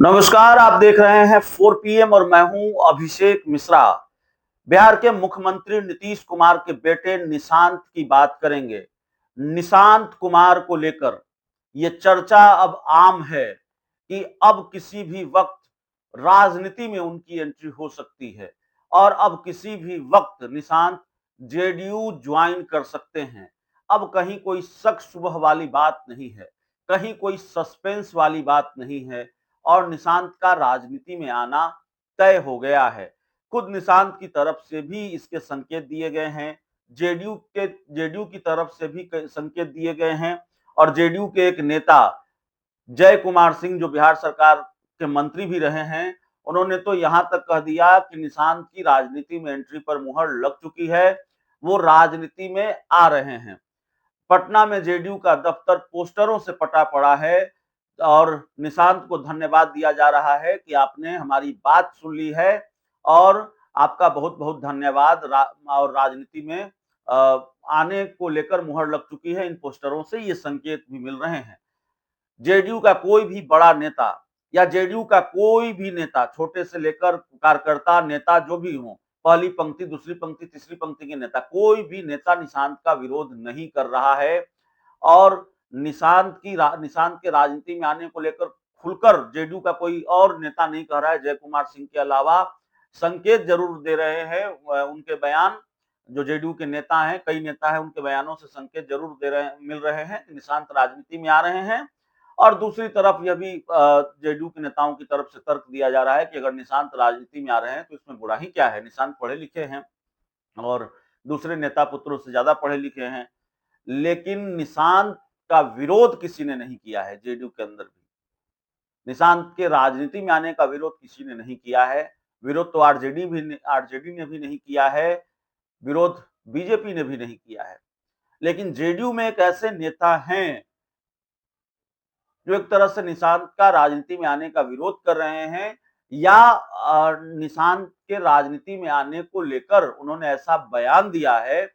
नमस्कार, आप देख रहे हैं 4 पीएम और मैं हूं अभिषेक मिश्रा। बिहार के मुख्यमंत्री नीतीश कुमार के बेटे निशांत की बात करेंगे। निशांत कुमार को लेकर ये चर्चा अब आम है कि अब किसी भी वक्त राजनीति में उनकी एंट्री हो सकती है और अब किसी भी वक्त निशांत जेडीयू ज्वाइन कर सकते हैं। अब कहीं कोई शक शुबह वाली बात नहीं है, कहीं कोई सस्पेंस वाली बात नहीं है और निशांत का राजनीति में आना तय हो गया है। खुद निशांत की तरफ से भी इसके संकेत दिए गए हैं, जेडीयू की तरफ से भी संकेत दिए गए हैं और जेडीयू के एक नेता जय कुमार सिंह जो बिहार सरकार के मंत्री भी रहे हैं, उन्होंने तो यहां तक कह दिया कि निशांत की राजनीति में एंट्री पर मुहर लग चुकी है, वो राजनीति में आ रहे हैं। पटना में जेडीयू का दफ्तर पोस्टरों से पटा पड़ा है और निशांत को धन्यवाद दिया जा रहा है कि आपने हमारी बात सुन ली है और आपका बहुत-बहुत धन्यवाद। और राजनीति में आने को लेकर मुहर लग चुकी है। इन पोस्टरों से ये संकेत भी मिल रहे हैं। जेडीयू का कोई भी बड़ा नेता या जेडीयू का कोई भी नेता, छोटे से लेकर कार्यकर्ता नेता जो भी हो, पहली पंक्ति, दूसरी पंक्ति, तीसरी पंक्ति के नेता, कोई भी नेता निशांत का विरोध नहीं कर रहा है और निशांत के राजनीति में आने को लेकर खुलकर जेडीयू का कोई और नेता नहीं कह रहा है। जय कुमार सिंह के अलावा संकेत जरूर दे रहे हैं उनके बयान, जो जेडीयू के नेता हैं, कई नेता हैं, उनके बयानों से संकेत जरूर मिल रहे हैं कि निशांत राजनीति में आ रहे हैं। और दूसरी तरफ यह भी जेडीयू के नेताओं की तरफ से तर्क दिया जा रहा है कि अगर निशांत राजनीति में आ रहे हैं तो इसमें बुरा ही क्या है, निशांत पढ़े लिखे हैं और दूसरे नेता पुत्रों से ज्यादा पढ़े लिखे हैं। लेकिन निशांत का विरोध किसी ने नहीं किया है जेडीयू के अंदर भी। निशांत के राजनीति में आने का विरोध किसी ने नहीं किया है। विरोध तो आरजेडी ने भी नहीं किया है, विरोध बीजेपी ने भी नहीं किया है। लेकिन जेडीयू में एक ऐसे नेता हैं जो एक तरह से निशांत का राजनीति में आने का विरोध कर रहे हैं या निशांत के राजनीति में आने को लेकर उन्होंने ऐसा बयान दिया है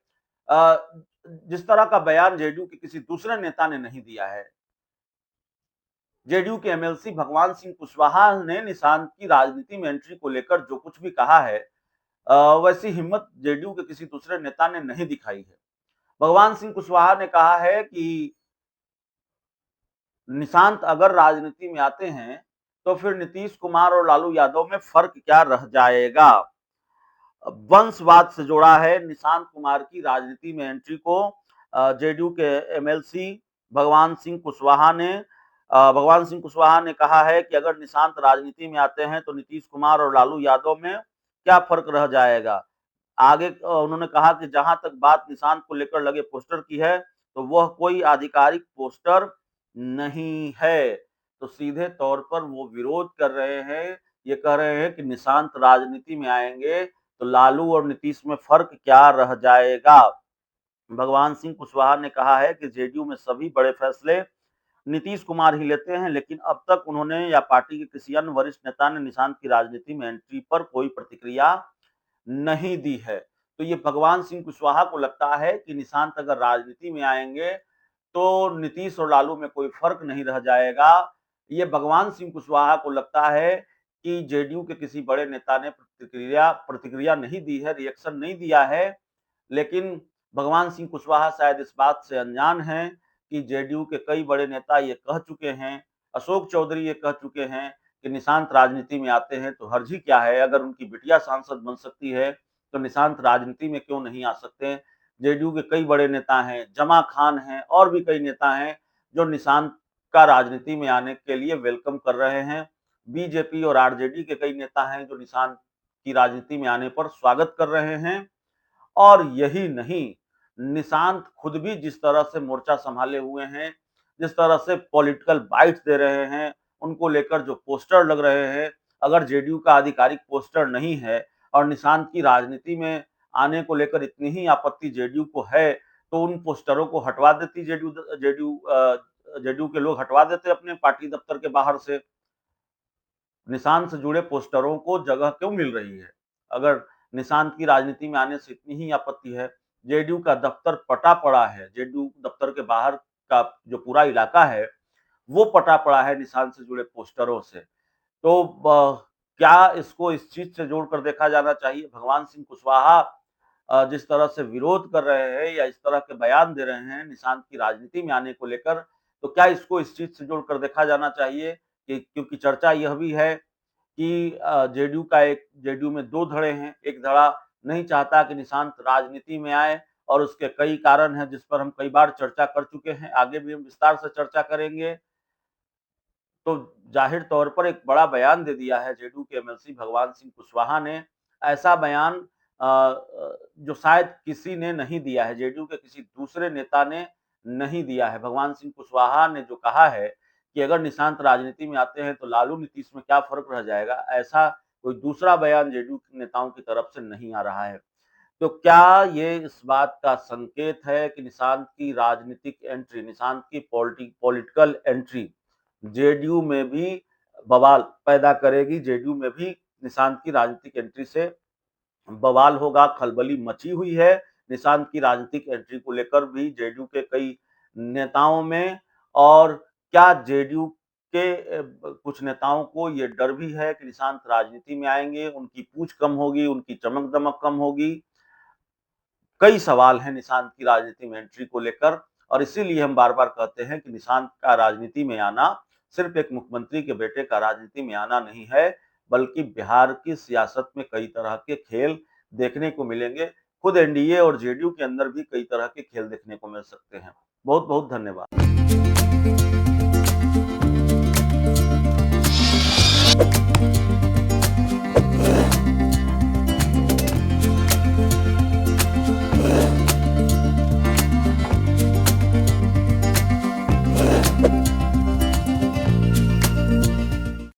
जिस तरह का बयान जेडीयू के किसी दूसरे नेता ने नहीं दिया है। जेडीयू के एमएलसी भगवान सिंह कुशवाहा ने निशांत की राजनीति में एंट्री को लेकर जो कुछ भी कहा है, वैसी हिम्मत जेडीयू के किसी दूसरे नेता ने नहीं दिखाई है। भगवान सिंह कुशवाहा ने कहा है कि निशांत अगर राजनीति में आते हैं तो फिर नीतीश कुमार और लालू यादव में फर्क क्या रह जाएगा। वंशवाद से जोड़ा है निशांत कुमार की राजनीति में एंट्री को जेडीयू के एमएलसी भगवान सिंह कुशवाहा ने कहा है कि अगर निशांत राजनीति में आते हैं तो नीतीश कुमार और लालू यादव में क्या फर्क रह जाएगा। आगे उन्होंने कहा कि जहां तक बात निशांत को लेकर लगे पोस्टर की है तो वह कोई आधिकारिक पोस्टर नहीं है। तो सीधे तौर पर वो विरोध कर रहे हैं, ये कह रहे हैं कि निशांत राजनीति में आएंगे तो लालू और नीतीश में फर्क क्या रह जाएगा। भगवान सिंह कुशवाहा ने कहा है कि जेडीयू में सभी बड़े फैसले नीतीश कुमार ही लेते हैं, लेकिन अब तक उन्होंने या पार्टी के किसी अन्य वरिष्ठ नेता ने निशांत की राजनीति में एंट्री पर कोई प्रतिक्रिया नहीं दी है। तो ये भगवान सिंह कुशवाहा को लगता है कि निशांत अगर राजनीति में आएंगे तो नीतीश और लालू में कोई फर्क नहीं रह जाएगा। ये भगवान सिंह कुशवाहा को लगता है कि जेडीयू के किसी बड़े नेता ने प्रतिक्रिया नहीं दी है, रिएक्शन नहीं दिया है। लेकिन भगवान सिंह कुशवाहा शायद इस बात से अनजान हैं कि जेडीयू के कई बड़े नेता ये कह चुके हैं, अशोक चौधरी ये कह चुके हैं कि निशांत राजनीति में आते हैं तो हर्ज ही क्या है, अगर उनकी बिटिया सांसद बन सकती है तो निशांत राजनीति में क्यों नहीं आ सकते। जेडीयू के कई बड़े नेता हैं, जमा खान हैं और भी कई नेता हैं जो निशांत का राजनीति में आने के लिए वेलकम कर रहे हैं। बीजेपी और आरजेडी के कई नेता हैं जो निशांत की राजनीति में आने पर स्वागत कर रहे हैं। और यही नहीं, निशांत खुद भी जिस तरह से मोर्चा संभाले हुए हैं, जिस तरह से पॉलिटिकल बाइट्स दे रहे हैं, उनको लेकर जो पोस्टर लग रहे हैं, अगर जेडीयू का आधिकारिक पोस्टर नहीं है और निशांत की राजनीति में आने को लेकर इतनी ही आपत्ति जेडीयू को है, तो उन पोस्टरों को हटवा देती जेडीयू के लोग हटवा देते अपने पार्टी दफ्तर के बाहर से। निशांत से जुड़े पोस्टरों को जगह क्यों मिल रही है? अगर निशांत की राजनीति में आने से इतनी ही आपत्ति है, जेडीयू का दफ्तर पटा पड़ा है, जेडीयू दफ्तर के बाहर का जो पूरा इलाका है, वो पटा पड़ा है निशांत से जुड़े पोस्टरों से। तो क्या इसको इस चीज से जोड़कर देखा जाना चाहिए? भगवान सिंह कुशवाहा जिस तरह से विरोध कर रहे हैं या इस तरह के बयान दे रहे हैं निशांत की राजनीति में आने को लेकर, तो क्या इसको इस चीज से जोड़कर देखा जाना चाहिए कि क्योंकि चर्चा यह भी है कि जेडीयू में 2 धड़े हैं। एक धड़ा नहीं चाहता कि निशांत राजनीति में आए और उसके कई कारण हैं जिस पर हम कई बार चर्चा कर चुके हैं, आगे भी हम विस्तार से चर्चा करेंगे। तो जाहिर तौर पर एक बड़ा बयान दे दिया है जेडीयू के एमएलसी भगवान सिंह कुशवाहा ने। ऐसा बयान जो शायद किसी ने नहीं दिया है, जेडीयू के किसी दूसरे नेता ने नहीं दिया है। भगवान सिंह कुशवाहा ने जो कहा है कि अगर निशांत राजनीति में आते हैं तो लालू नीतीश में क्या फ़र्क रह जाएगा, ऐसा कोई दूसरा बयान जेडीयू के नेताओं की तरफ से नहीं आ रहा है। तो क्या ये इस बात का संकेत है कि निशांत की राजनीतिक एंट्री, निशांत की पॉलिटिकल एंट्री जेडीयू में भी बवाल पैदा करेगी, जेडीयू में भी निशांत की राजनीतिक एंट्री से बवाल होगा, खलबली मची हुई है। निशांत की राजनीतिक एंट्री को लेकर भी जेडीयू के कई नेताओं में और क्या जेडीयू के कुछ नेताओं को ये डर भी है कि निशांत राजनीति में आएँगे, उनकी पूछ कम होगी, उनकी चमक-दमक कम होगी। कई सवाल हैं निशांत की राजनीति में एंट्री को लेकर और इसीलिए हम बार-बार कहते हैं कि निशांत का राजनीति में आना सिर्फ एक मुख्यमंत्री के बेटे का राजनीति में आना नहीं है, बल्कि बिहार की सियासत में कई तरह के खेल देखने को मिलेंगे। खुद एनडीए और जेडीयू के अंदर भी कई तरह के खेल देखने को मिल सकते हैं। बहुत-बहुत धन्यवाद।